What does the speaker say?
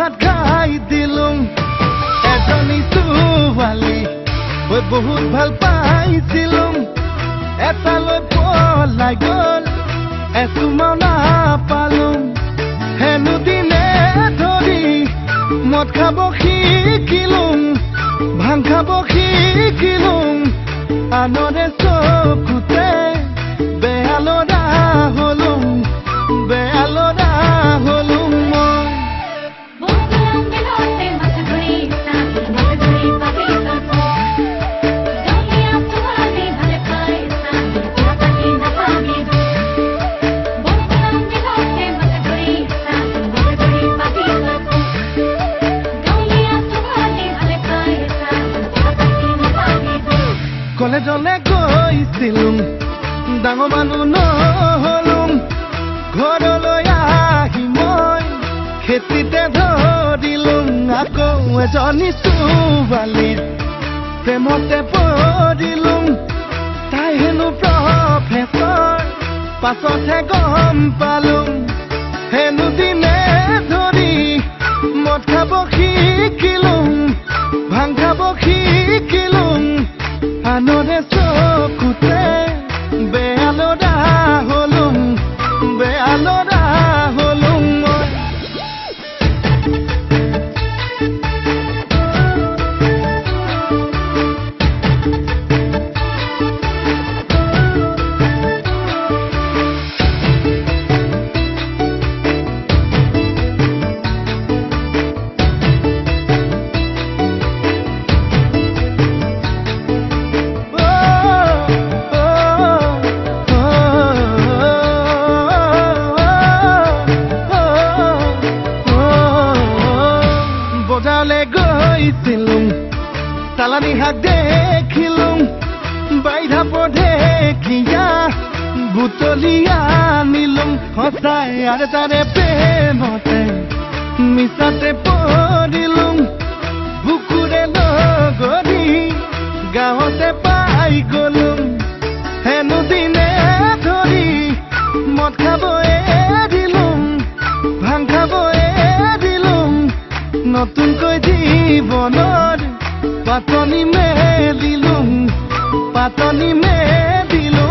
ভাত খাই দিলুং এজনী ছোৱালী ঐ বহুত ভাল পাইছিলুং এটালৈ পলাই গ'ল এচুমাও নাপালুং হেনো দিনে ধৰি মদ খাব শিকিলুং ভাং খাব শিকিলুং আনৰে চকুতে বেয়া ল'ৰা হলুং বেয়া ল'ৰা হলুং কলেজলে গৈছিলুং ডাঙৰ মানুহ নহলুং ঘৰলৈ আহি মই খেতিতে ধৰিলুং আকৌ এজনী ছোৱালীৰ প্ৰেমতে পৰিলুং তাই হেনো প্ৰফেচৰ পাছতহে গম পালুং হেনো দিনে ধৰি মদ খাব শিকিলুং ভাং খাব শিকিলুং আনৰে চকুতে বেয়া ল'ৰা হলুং বেয়া ল'ৰা হলুং বজাৰলৈ গৈছিলুং চালানী শাক দেখিলুং বাইধা পঢেকিয়া বুটলিয়া নিলুং সঁচাই আৰু তাৰে প্ৰেমতে মিছাতে পৰিলুং বুকুৰে লগৰি গাঁৱতে পাই গ'লুং হেনো দিনে ধৰি মদ খাব এৰিলুং ভাং খাব এৰিলুং নতুনকৈ জীৱনৰ পাতনি মেলিলুং